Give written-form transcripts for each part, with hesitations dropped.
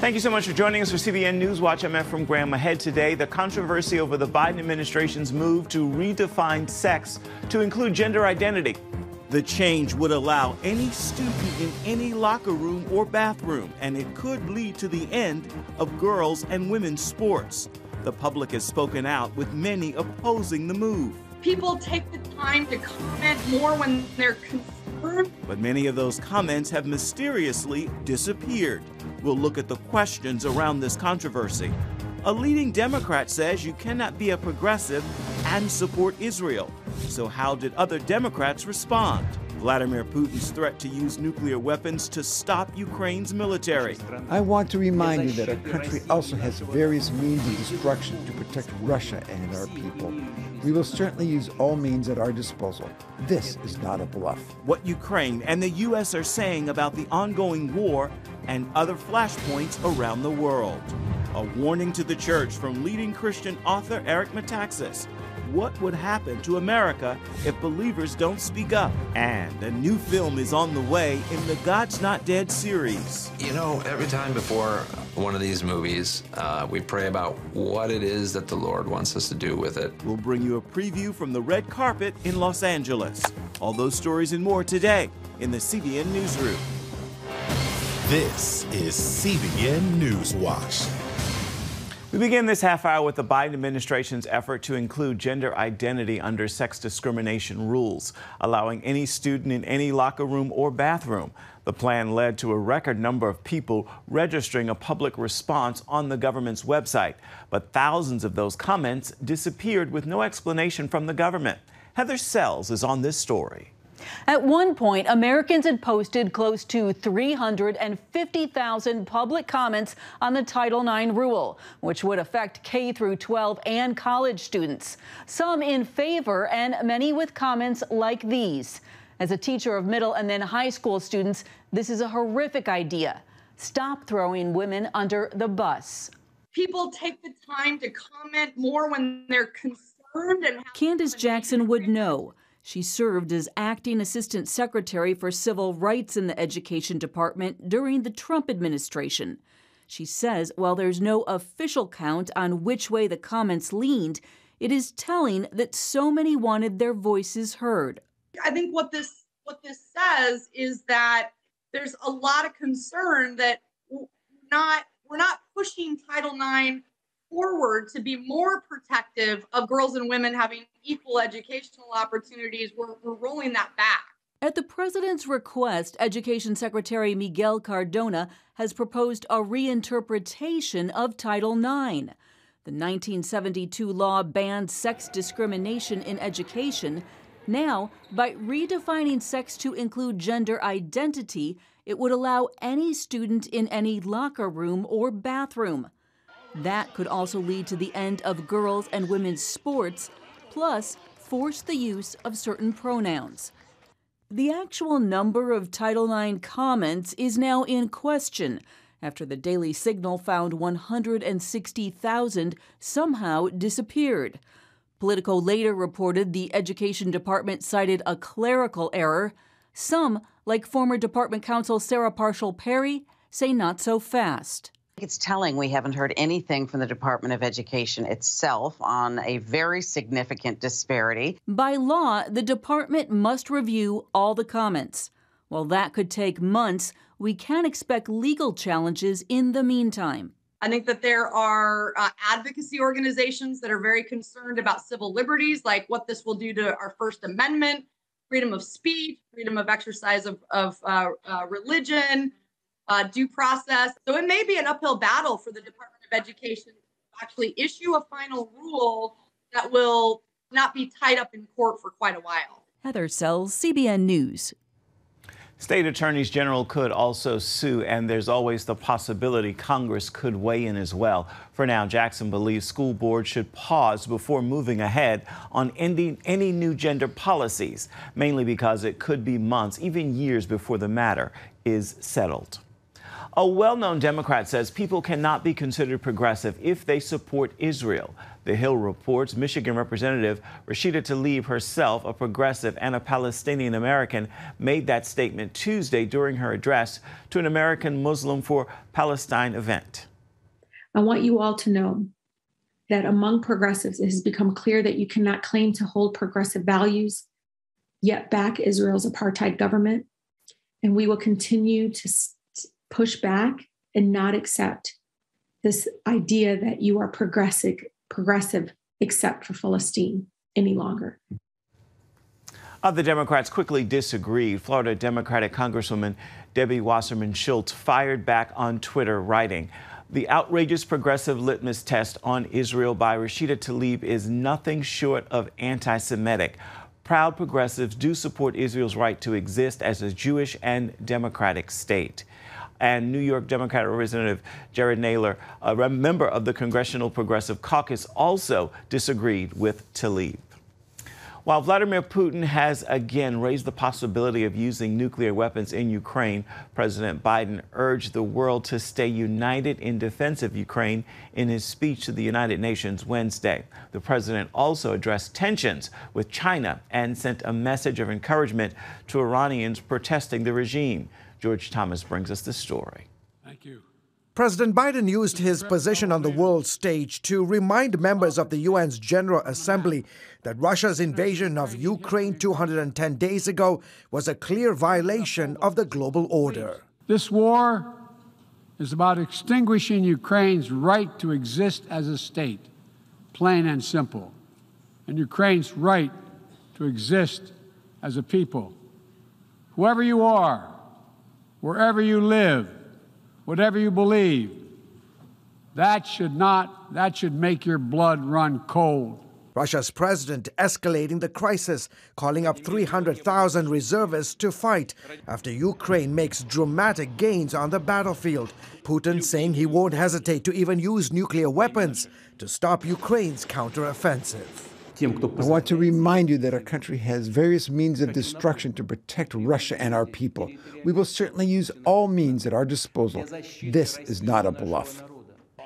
Thank you so much for joining us for CBN NewsWatch. I'm Efrem Graham. Ahead today, the controversy over the Biden administration's move to redefine sex to include gender identity. The change would allow any student in any locker room or bathroom, and it could lead to the end of girls' and women's sports. The public has spoken out, with many opposing the move. People take the time to comment more when they're concerned. But many of those comments have mysteriously disappeared. We'll look at the questions around this controversy. A leading Democrat says you cannot be a progressive and support Israel. So how did other Democrats respond? Vladimir Putin's threat to use nuclear weapons to stop Ukraine's military. I want to remind you that our country also has various means of destruction to protect Russia and our people. We will certainly use all means at our disposal. This is not a bluff. What Ukraine and the U.S. are saying about the ongoing war and other flashpoints around the world. A warning to the church from leading Christian author Eric Metaxas. What would happen to America if believers don't speak up? And a new film is on the way in the God's Not Dead series. You know, every time before one of these movies, we pray about what it is that the Lord wants us to do with it. We'll bring you a preview from the red carpet in Los Angeles. All those stories and more today in the CBN Newsroom. This is CBN NewsWatch. We begin this half hour with the Biden administration's effort to include gender identity under sex discrimination rules, allowing any student in any locker room or bathroom. The plan led to a record number of people registering a public response on the government's website. But thousands of those comments disappeared with no explanation from the government. Heather Sells is on this story. At one point, Americans had posted close to 350,000 public comments on the Title IX rule, which would affect K through 12 and college students. Some in favor and many with comments like these. As a teacher of middle and then high school students, this is a horrific idea. Stop throwing women under the bus. People take the time to comment more when they're concerned. And Candace Jackson would know. She served as acting assistant secretary for civil rights in the education department during the Trump administration. She says while there's no official count on which way the comments leaned, it is telling that so many wanted their voices heard. I think what this says is that there's a lot of concern that we're not pushing Title IX forward to be more protective of girls and women having equal educational opportunities. We're rolling that back. At the president's request, Education Secretary Miguel Cardona has proposed a reinterpretation of Title IX. The 1972 law banned sex discrimination in education. Now, by redefining sex to include gender identity, it would allow any student in any locker room or bathroom. That could also lead to the end of girls' and women's sports, plus force the use of certain pronouns. The actual number of Title IX comments is now in question after the Daily Signal found 160,000 somehow disappeared. Politico later reported the Education Department cited a clerical error. Some, like former department counsel Sarah Parshall-Perry, say not so fast. It's telling we haven't heard anything from the Department of Education itself on a very significant disparity. By law, the department must review all the comments. While that could take months, we can expect legal challenges in the meantime. I think that there are advocacy organizations that are very concerned about civil liberties, like what this will do to our First Amendment, freedom of speech, freedom of exercise of religion, due process. So it may be an uphill battle for the Department of Education to actually issue a final rule that will not be tied up in court for quite a while. Heather Sells, CBN News. State attorneys general could also sue, and there's always the possibility Congress could weigh in as well. For now, Jackson believes school boards should pause before moving ahead on ending any new gender policies, mainly because it could be months, even years before the matter is settled. A well-known Democrat says people cannot be considered progressive if they support Israel. The Hill reports Michigan Representative Rashida Tlaib, herself a progressive and a Palestinian American, made that statement Tuesday during her address to an American Muslim for Palestine event. I want you all to know that among progressives, it has become clear that you cannot claim to hold progressive values, yet back Israel's apartheid government. And we will continue to push back and not accept this idea that you are progressive except for Palestine any longer. Other Democrats quickly disagreed. Florida Democratic Congresswoman Debbie Wasserman Schultz fired back on Twitter, writing, "The outrageous progressive litmus test on Israel by Rashida Tlaib is nothing short of anti-Semitic. Proud progressives do support Israel's right to exist as a Jewish and democratic state." And New York Democratic Representative Jerrold Nadler, a member of the Congressional Progressive Caucus, also disagreed with Tlaib. While Vladimir Putin has again raised the possibility of using nuclear weapons in Ukraine, President Biden urged the world to stay united in defense of Ukraine in his speech to the United Nations Wednesday. The president also addressed tensions with China and sent a message of encouragement to Iranians protesting the regime. George Thomas brings us the story. Thank you. President Biden used his position on the world stage to remind members of the UN's General Assembly that Russia's invasion of Ukraine 210 days ago was a clear violation of the global order. This war is about extinguishing Ukraine's right to exist as a state, plain and simple, and Ukraine's right to exist as a people. Whoever you are, wherever you live, whatever you believe, that should make your blood run cold. Russia's president escalating the crisis, calling up 300,000 reservists to fight after Ukraine makes dramatic gains on the battlefield. Putin saying he won't hesitate to even use nuclear weapons to stop Ukraine's counteroffensive. I want to remind you that our country has various means of destruction to protect Russia and our people. We will certainly use all means at our disposal. This is not a bluff.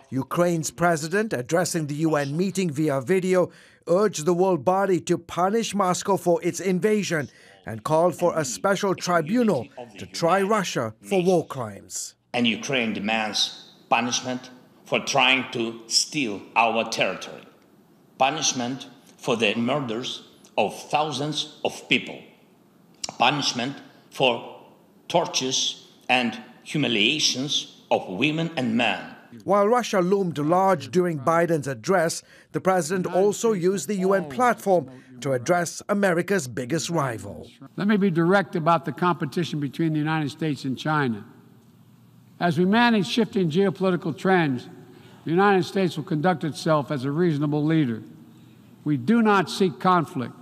Ukraine's president, addressing the UN meeting via video, urged the world body to punish Moscow for its invasion and called for a special tribunal to try Russia for war crimes. And Ukraine demands punishment for trying to steal our territory, punishment for the murders of thousands of people, punishment for tortures and humiliations of women and men. While Russia loomed large during Biden's address, the president also used the UN platform to address America's biggest rival. Let me be direct about the competition between the United States and China. As we manage shifting geopolitical trends, the United States will conduct itself as a reasonable leader. We do not seek conflict.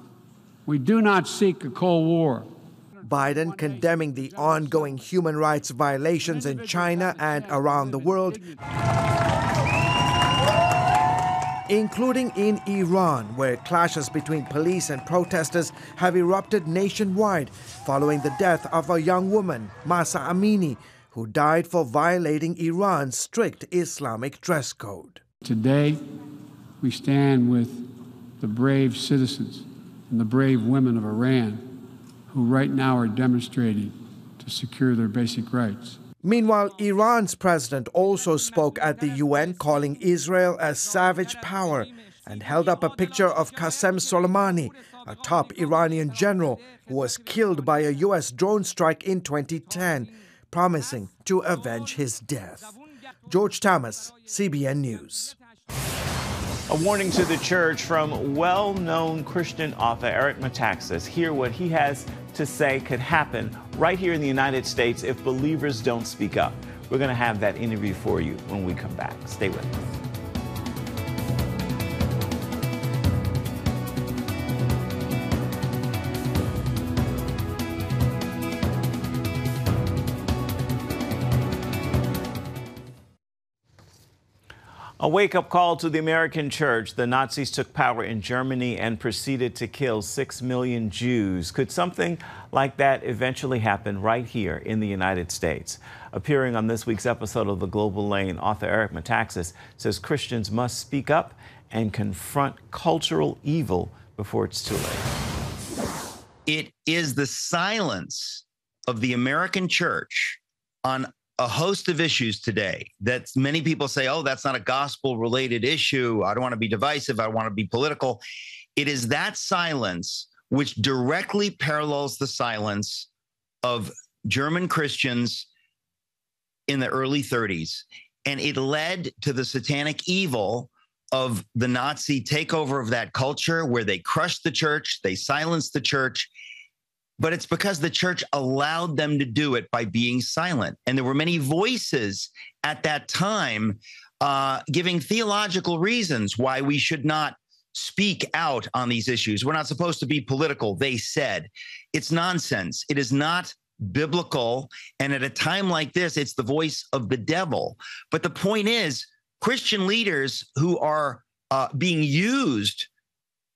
We do not seek a Cold War. Biden condemning the ongoing human rights violations in China and around the world, including in Iran, where clashes between police and protesters have erupted nationwide following the death of a young woman, Mahsa Amini, who died for violating Iran's strict Islamic dress code. Today, we stand with the brave citizens and the brave women of Iran who right now are demonstrating to secure their basic rights. Meanwhile, Iran's president also spoke at the UN, calling Israel a savage power, and held up a picture of Qasem Soleimani, a top Iranian general who was killed by a U.S. drone strike in 2010, promising to avenge his death. George Thomas, CBN News. A warning to the church from well-known Christian author Eric Metaxas. Hear what he has to say could happen right here in the United States if believers don't speak up. We're going to have that interview for you when we come back. Stay with us. A wake-up call to the American church. The Nazis took power in Germany and proceeded to kill 6 million Jews. Could something like that eventually happen right here in the United States? Appearing on this week's episode of The Global Lane, author Eric Metaxas says Christians must speak up and confront cultural evil before it's too late. It is the silence of the American church on a host of issues today that many people say, oh, that's not a gospel-related issue. I don't want to be divisive. I want to be political. It is that silence which directly parallels the silence of German Christians in the early 30s. And it led to the satanic evil of the Nazi takeover of that culture where they crushed the church, they silenced the church. But it's because the church allowed them to do it by being silent. And there were many voices at that time giving theological reasons why we should not speak out on these issues. We're not supposed to be political, they said. It's nonsense. It is not biblical. And at a time like this, it's the voice of the devil. But the point is, Christian leaders who are being used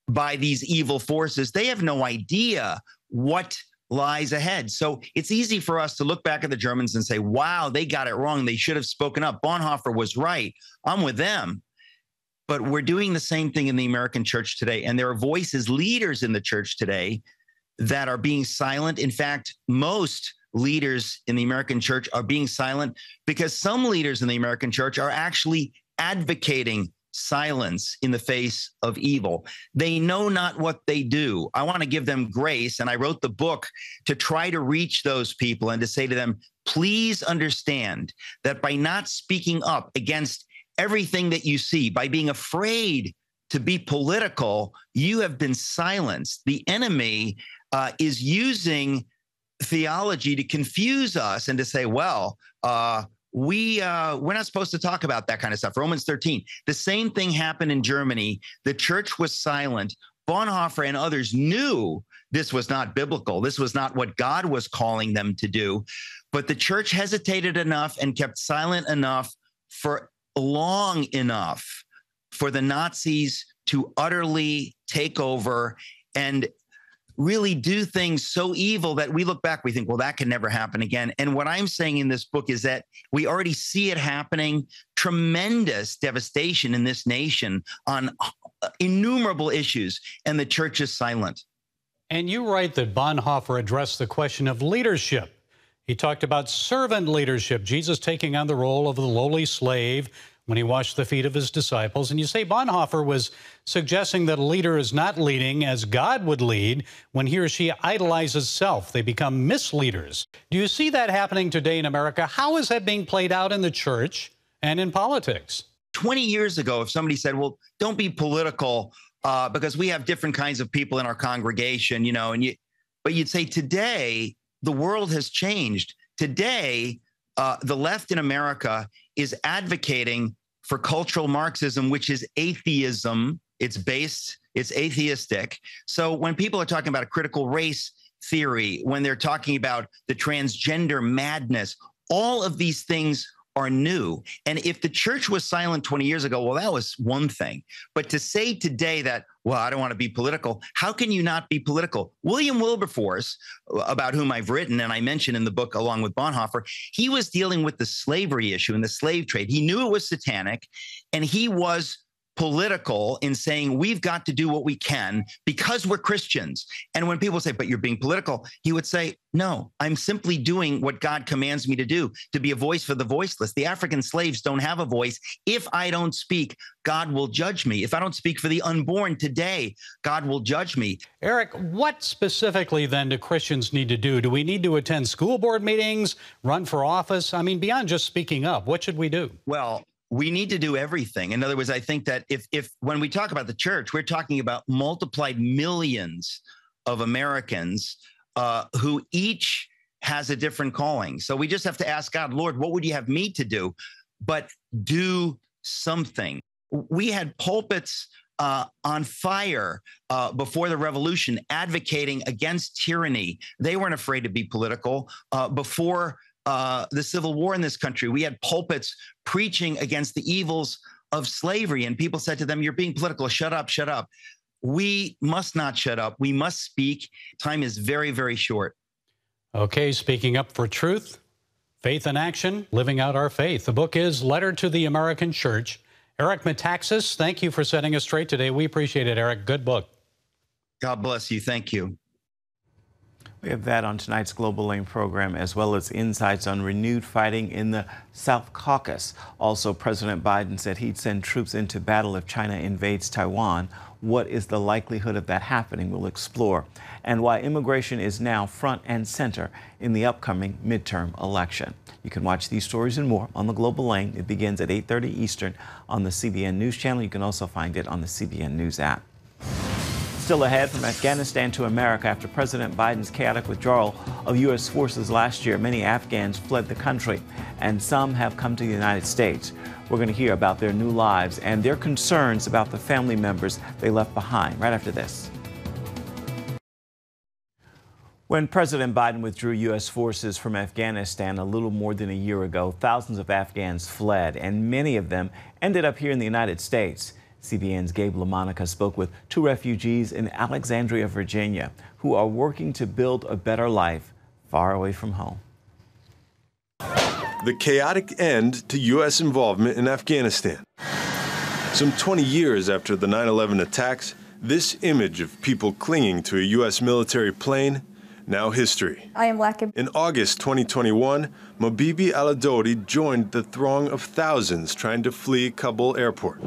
by these evil forces, they have no idea what lies ahead. So it's easy for us to look back at the Germans and say, wow, they got it wrong. They should have spoken up. Bonhoeffer was right. I'm with them. But we're doing the same thing in the American church today. And there are voices, leaders in the church today that are being silent. In fact, most leaders in the American church are being silent because some leaders in the American church are actually advocating silence in the face of evil. They know not what they do. I want to give them grace. And I wrote the book to try to reach those people and to say to them, please understand that by not speaking up against everything that you see, by being afraid to be political, you have been silenced. The enemy is using theology to confuse us and to say, well, we're not supposed to talk about that kind of stuff. Romans 13. The same thing happened in Germany. The church was silent. Bonhoeffer and others knew this was not biblical. This was not what God was calling them to do. But the church hesitated enough and kept silent enough for long enough for the Nazis to utterly take over and really do things so evil that we look back, we think, well, that can never happen again. And what I'm saying in this book is that we already see it happening, tremendous devastation in this nation on innumerable issues, and the church is silent. And you write that Bonhoeffer addressed the question of leadership. He talked about servant leadership, Jesus taking on the role of the lowly slave when he washed the feet of his disciples. And you say Bonhoeffer was suggesting that a leader is not leading as God would lead when he or she idolizes self. They become misleaders. Do you see that happening today in America? How is that being played out in the church and in politics? 20 years ago, if somebody said, well, don't be political because we have different kinds of people in our congregation, you know, but you'd say today, the world has changed. Today, the left in America is advocating for cultural Marxism, which is atheism. It's atheistic. So when people are talking about a critical race theory, when they're talking about the transgender madness, all of these things are new. And if the church was silent 20 years ago, well, that was one thing. But to say today that, well, I don't want to be political, how can you not be political? William Wilberforce, about whom I've written and I mentioned in the book along with Bonhoeffer, he was dealing with the slavery issue and the slave trade. He knew it was satanic, and he was political in saying we've got to do what we can because we're Christians. And when people say, but you're being political, he would say, no, I'm simply doing what God commands me to do, to be a voice for the voiceless. The African slaves don't have a voice. If I don't speak, God will judge me. If I don't speak for the unborn today, God will judge me. Eric, what specifically then do Christians need to do? Do we need to attend school board meetings, run for office? I mean, beyond just speaking up, what should we do? Well, we need to do everything. In other words, I think that if when we talk about the church, we're talking about multiplied millions of Americans who each has a different calling. So we just have to ask God, Lord, what would you have me to do? But do something. We had pulpits on fire before the revolution, advocating against tyranny. They weren't afraid to be political. Before the Civil War in this country, we had pulpits preaching against the evils of slavery. And people said to them, you're being political. Shut up, shut up. We must not shut up. We must speak. Time is very, very short. Okay, speaking up for truth, faith in action, living out our faith. The book is Letter to the American Church. Eric Metaxas, thank you for setting us straight today. We appreciate it, Eric. Good book. God bless you. Thank you. We have that on tonight's Global Lane program, as well as insights on renewed fighting in the South Caucasus. Also, President Biden said he'd send troops into battle if China invades Taiwan. What is the likelihood of that happening? We'll explore. And why immigration is now front and center in the upcoming midterm election. You can watch these stories and more on the Global Lane. It begins at 8:30 Eastern on the CBN News Channel. You can also find it on the CBN News app. Still ahead, from Afghanistan to America, after President Biden's chaotic withdrawal of U.S. forces last year, many Afghans fled the country, and some have come to the United States. We're going to hear about their new lives and their concerns about the family members they left behind right after this. When President Biden withdrew U.S. forces from Afghanistan a little more than a year ago, thousands of Afghans fled, and many of them ended up here in the United States. CBN's Gabe LaMonica spoke with two refugees in Alexandria, Virginia, who are working to build a better life far away from home. The chaotic end to U.S. involvement in Afghanistan. Some 20 years after the 9/11 attacks, this image of people clinging to a U.S. military plane, now history. I am Lakib. In August 2021, Mobibi Aladodi joined the throng of thousands trying to flee Kabul airport.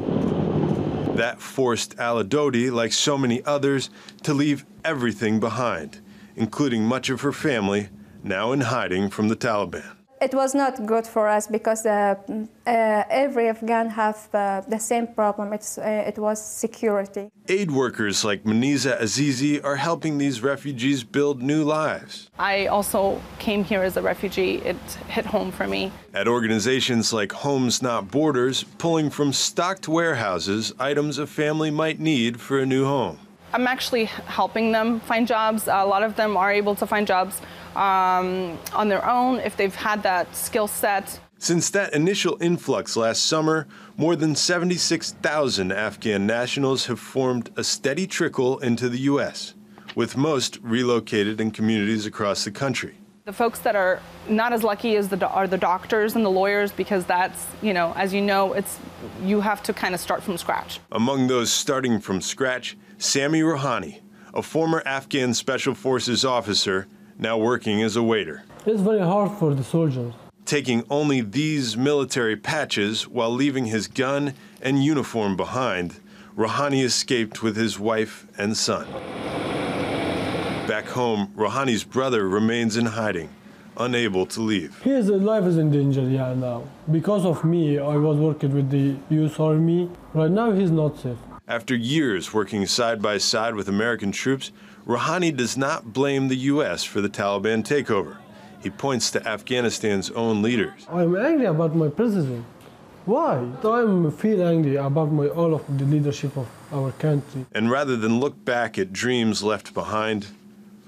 That forced Aladodi, like so many others, to leave everything behind, including much of her family, now in hiding from the Taliban. It was not good for us because every Afghan have the same problem. It was security. Aid workers like Maniza Azizi are helping these refugees build new lives. I also came here as a refugee. It hit home for me. At organizations like Homes Not Borders, pulling from stocked warehouses items a family might need for a new home. I'm actually helping them find jobs. A lot of them are able to find jobs on their own if they've had that skill set. Since that initial influx last summer, more than 76,000 Afghan nationals have formed a steady trickle into the U.S., with most relocated in communities across the country. The folks that are not as lucky as are the doctors and the lawyers, because that's, as you know, you have to kind of start from scratch. Among those starting from scratch, Sami Rouhani, a former Afghan Special Forces officer, now working as a waiter. It's very hard for the soldiers. Taking only these military patches while leaving his gun and uniform behind, Rouhani escaped with his wife and son. Back home, Rouhani's brother remains in hiding, unable to leave. His life is in danger, now. Because of me, I was working with the U.S. Army. Right now, he's not safe. After years working side by side with American troops, Rouhani does not blame the U.S. for the Taliban takeover. He points to Afghanistan's own leaders. I'm angry about my president. Why? I feel angry about all of the leadership of our country. And rather than look back at dreams left behind,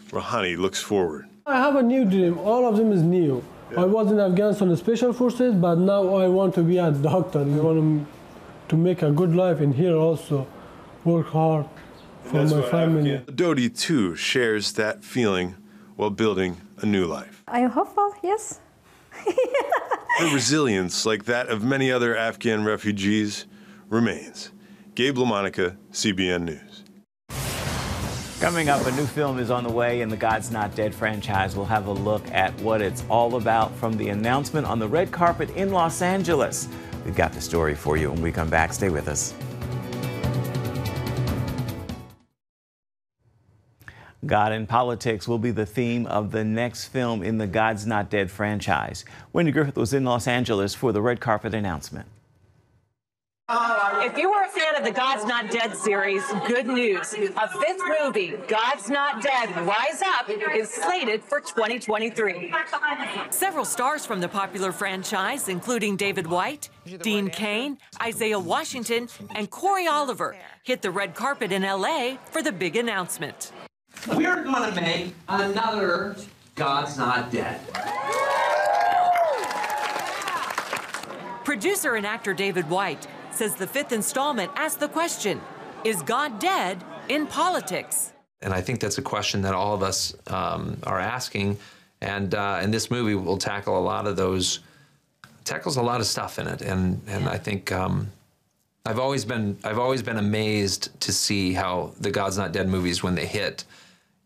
Rouhani looks forward. I have a new dream. All of them is new. Yeah. I was in Afghanistan in Special Forces, but now I want to be a doctor. I want to make a good life, and here also work hard for my family. Dodi, too, shares that feeling while building a new life. I am hopeful, yes. Her resilience, like that of many other Afghan refugees, remains. Gabe LaMonica, CBN News. Coming up, a new film is on the way in the God's Not Dead franchise. We'll have a look at what it's all about from the announcement on the red carpet in Los Angeles. We've got the story for you when we come back. Stay with us. God and politics will be the theme of the next film in the God's Not Dead franchise. Wendy Griffith was in Los Angeles for the red carpet announcement. If you were a fan of the God's Not Dead series, good news. A fifth movie, God's Not Dead, Rise Up, is slated for 2023. Several stars from the popular franchise, including David White, Dean Cain, Isaiah Washington, and Corey Oliver, hit the red carpet in L.A. for the big announcement. We're going to make another God's Not Dead. Producer and actor David White says the fifth installment asks the question, is God dead in politics? And I think that's a question that all of us are asking. And this movie will tackle a lot of those, tackles a lot of stuff in it. And I think I've always been amazed to see how the God's Not Dead movies, when they hit,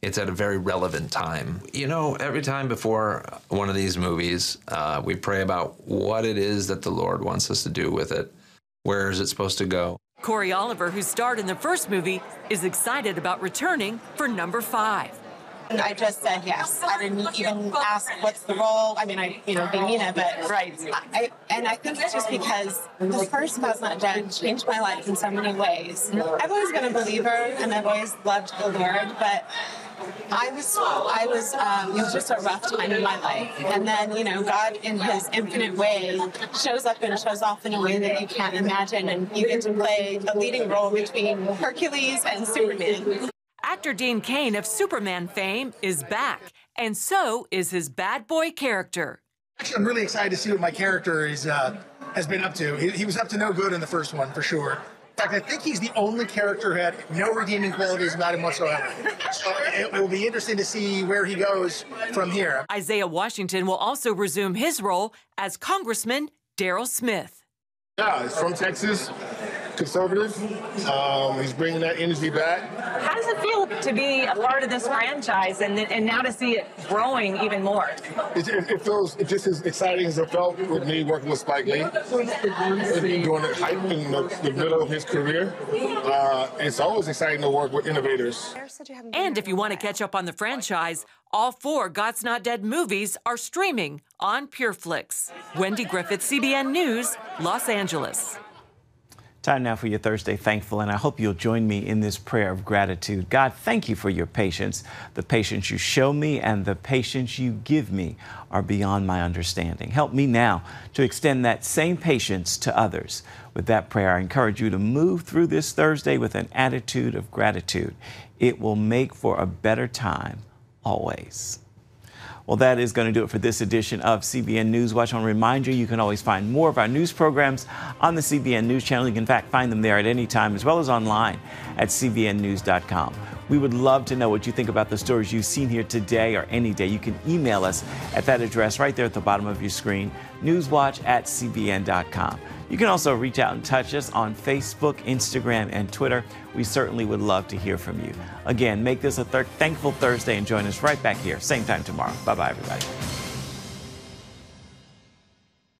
it's at a very relevant time. You know, every time before one of these movies, we pray about what it is that the Lord wants us to do with it. Where is it supposed to go? Corey Oliver, who starred in the first movie, is excited about returning for number 5. I just said yes. I didn't even ask what's the role. I mean, being Nina, but right. I think it's just because the first God's Not Dead changed my life in so many ways. I've always been a believer and I've always loved the Lord, but it was just a rough time in my life. And then, you know, God in his infinite way shows up and shows off in a way that you can't imagine. And you get to play a leading role between Hercules and Superman. Actor Dean Cain of Superman fame is back, and so is his bad boy character. Actually, I'm really excited to see what my character has been up to. He was up to no good in the first one, for sure. In fact, I think he's the only character who had no redeeming qualities about him whatsoever. So it will be interesting to see where he goes from here. Isaiah Washington will also resume his role as Congressman Daryl Smith. Yeah, he's from Texas, conservative. He's bringing that energy back. How does it feel to be a part of this franchise and now to see it growing even more? It feels just as exciting as it felt with me working with Spike Lee, doing the hype in the middle of his career. It's always exciting to work with innovators. And if you want to catch up on the franchise, all 4 God's Not Dead movies are streaming on PureFlix. Wendy Griffith, CBN News, Los Angeles. Time now for your Thursday Thankful, and I hope you'll join me in this prayer of gratitude. God, thank you for your patience. The patience you show me and the patience you give me are beyond my understanding. Help me now to extend that same patience to others. With that prayer, I encourage you to move through this Thursday with an attitude of gratitude. It will make for a better time always. Well, that is going to do it for this edition of CBN NewsWatch. I want to remind you, you can always find more of our news programs on the CBN News Channel. You can, in fact, find them there at any time, as well as online at cbnnews.com. We would love to know what you think about the stories you've seen here today or any day. You can email us at that address right there at the bottom of your screen, newswatch@cbn.com. You can also reach out and touch us on Facebook, Instagram, and Twitter. We certainly would love to hear from you. Again, make this a thankful Thursday and join us right back here, same time tomorrow. Bye-bye, everybody.